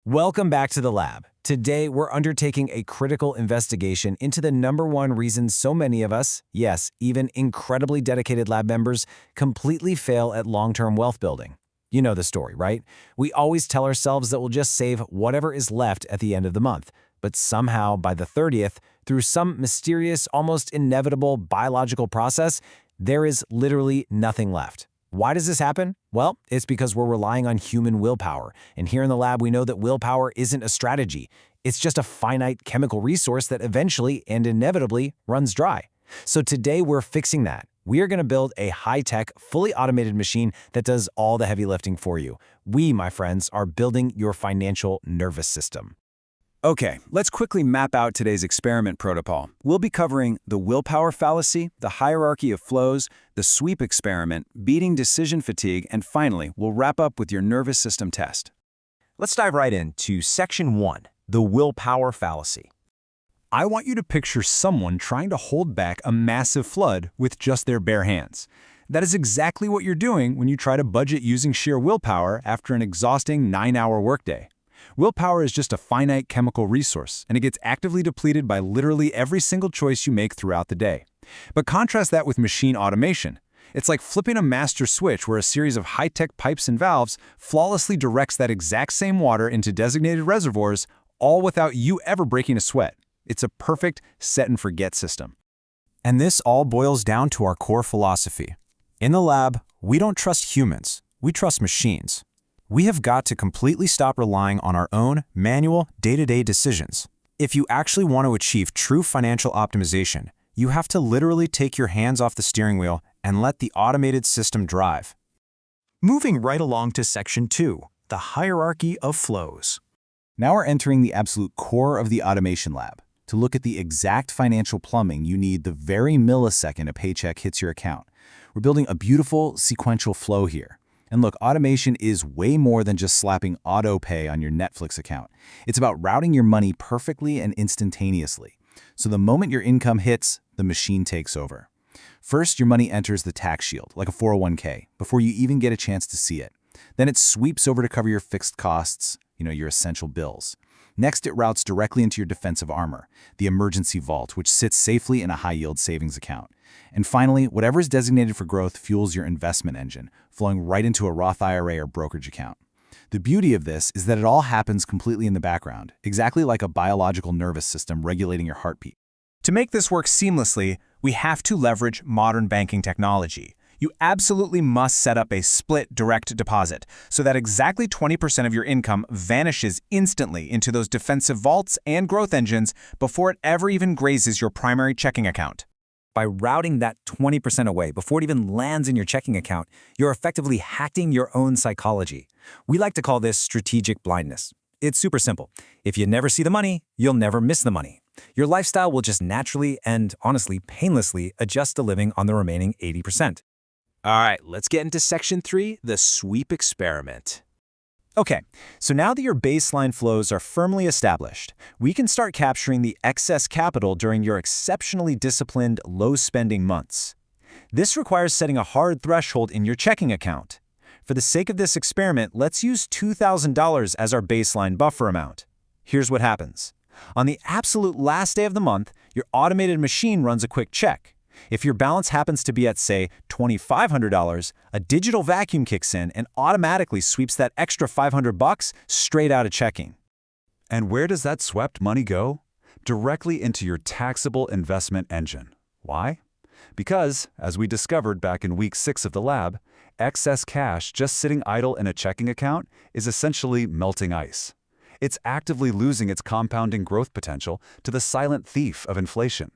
Welcome back to the lab. Today, we're undertaking a critical investigation into the #1 reason so many of us, yes, even incredibly dedicated lab members, completely fail at long-term wealth building. You know the story, right? We always tell ourselves that we'll just save whatever is left at the end of the month, but somehow by the 30th, through some mysterious, almost inevitable biological process, there is literally nothing left. Why does this happen? Well, it's because we're relying on human willpower. And here in the lab, we know that willpower isn't a strategy. It's just a finite chemical resource that eventually and inevitably runs dry. So today we're fixing that. We are going to build a high-tech, fully automated machine that does all the heavy lifting for you. We, my friends, are building your financial nervous system. Okay, let's quickly map out today's experiment protocol. We'll be covering the willpower fallacy, the hierarchy of flows, the sweep experiment, beating decision fatigue, and finally, we'll wrap up with your nervous system test. Let's dive right into Section 1, the willpower fallacy. I want you to picture someone trying to hold back a massive flood with just their bare hands. That is exactly what you're doing when you try to budget using sheer willpower after an exhausting 9-hour workday. Willpower is just a finite chemical resource, and it gets actively depleted by literally every single choice you make throughout the day. But contrast that with machine automation. It's like flipping a master switch where a series of high-tech pipes and valves flawlessly directs that exact same water into designated reservoirs, all without you ever breaking a sweat. It's a perfect set-and-forget system. And this all boils down to our core philosophy. In the lab, we don't trust humans, we trust machines. We have got to completely stop relying on our own manual, day-to-day decisions. If you actually want to achieve true financial optimization, you have to literally take your hands off the steering wheel and let the automated system drive. Moving right along to Section 2, the hierarchy of flows. Now we're entering the absolute core of the automation lab to look at the exact financial plumbing you need the very millisecond a paycheck hits your account. We're building a beautiful sequential flow here. And look, automation is way more than just slapping auto pay on your Netflix account. It's about routing your money perfectly and instantaneously. So the moment your income hits, the machine takes over. First, your money enters the tax shield, like a 401k, before you even get a chance to see it. Then it sweeps over to cover your fixed costs, your essential bills. Next, it routes directly into your defensive armor, the emergency vault, which sits safely in a high-yield savings account. And finally, whatever is designated for growth fuels your investment engine, flowing right into a Roth IRA or brokerage account. The beauty of this is that it all happens completely in the background, exactly like a biological nervous system regulating your heartbeat. To make this work seamlessly, we have to leverage modern banking technology. You absolutely must set up a split direct deposit so that exactly 20% of your income vanishes instantly into those defensive vaults and growth engines before it ever even grazes your primary checking account. By routing that 20% away before it even lands in your checking account, you're effectively hacking your own psychology. We like to call this strategic blindness. It's super simple. If you never see the money, you'll never miss the money. Your lifestyle will just naturally and, honestly, painlessly adjust to living on the remaining 80%. All right, let's get into Section 3, the sweep experiment. Okay, so now that your baseline flows are firmly established, we can start capturing the excess capital during your exceptionally disciplined, low-spending months. This requires setting a hard threshold in your checking account. For the sake of this experiment, let's use $2,000 as our baseline buffer amount. Here's what happens. On the absolute last day of the month, your automated machine runs a quick check. If your balance happens to be at, say, $2,500, a digital vacuum kicks in and automatically sweeps that extra $500 straight out of checking. And where does that swept money go? Directly into your taxable investment engine. Why? Because, as we discovered back in week 6 of the lab, excess cash just sitting idle in a checking account is essentially melting ice. It's actively losing its compounding growth potential to the silent thief of inflation.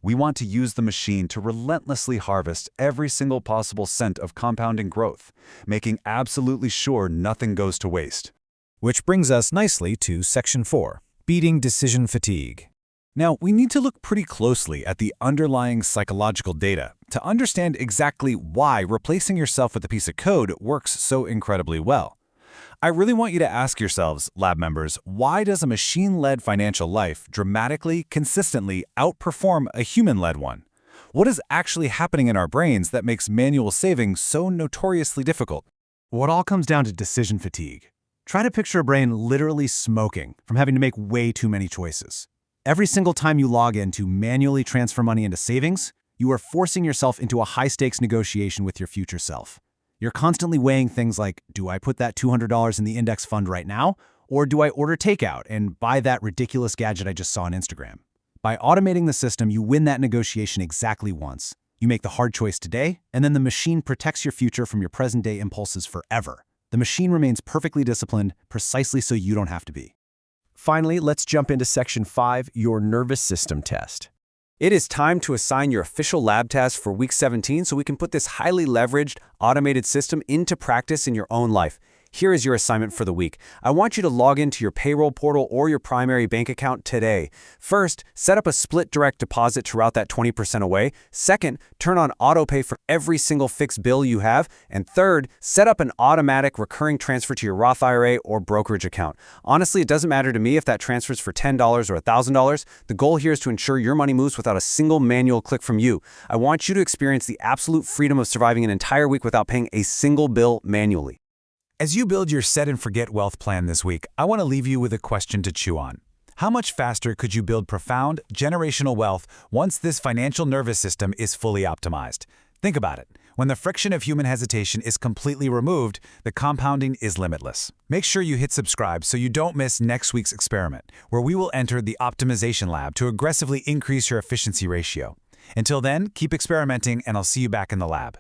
We want to use the machine to relentlessly harvest every single possible cent of compounding growth, making absolutely sure nothing goes to waste. Which brings us nicely to Section 4, beating decision fatigue. Now, we need to look pretty closely at the underlying psychological data to understand exactly why replacing yourself with a piece of code works so incredibly well. I really want you to ask yourselves, lab members, why does a machine-led financial life dramatically, consistently outperform a human-led one? What is actually happening in our brains that makes manual saving so notoriously difficult? Well, it all comes down to decision fatigue. Try to picture a brain literally smoking from having to make way too many choices. Every single time you log in to manually transfer money into savings, you are forcing yourself into a high-stakes negotiation with your future self. You're constantly weighing things like, do I put that $200 in the index fund right now, or do I order takeout and buy that ridiculous gadget I just saw on Instagram? By automating the system, you win that negotiation exactly once. You make the hard choice today, and then the machine protects your future from your present-day impulses forever. The machine remains perfectly disciplined, precisely so you don't have to be. Finally, let's jump into Section 5, your nervous system test. It is time to assign your official lab task for week 17 so we can put this highly leveraged, automated system into practice in your own life. Here is your assignment for the week. I want you to log into your payroll portal or your primary bank account today. First, set up a split direct deposit to route that 20% away. Second, turn on autopay for every single fixed bill you have. And third, set up an automatic recurring transfer to your Roth IRA or brokerage account. Honestly, it doesn't matter to me if that transfers for $10 or $1,000. The goal here is to ensure your money moves without a single manual click from you. I want you to experience the absolute freedom of surviving an entire week without paying a single bill manually. As you build your set and forget wealth plan this week, I want to leave you with a question to chew on. How much faster could you build profound, generational wealth once this financial nervous system is fully optimized? Think about it. When the friction of human hesitation is completely removed, the compounding is limitless. Make sure you hit subscribe so you don't miss next week's experiment, where we will enter the optimization lab to aggressively increase your efficiency ratio. Until then, keep experimenting, and I'll see you back in the lab.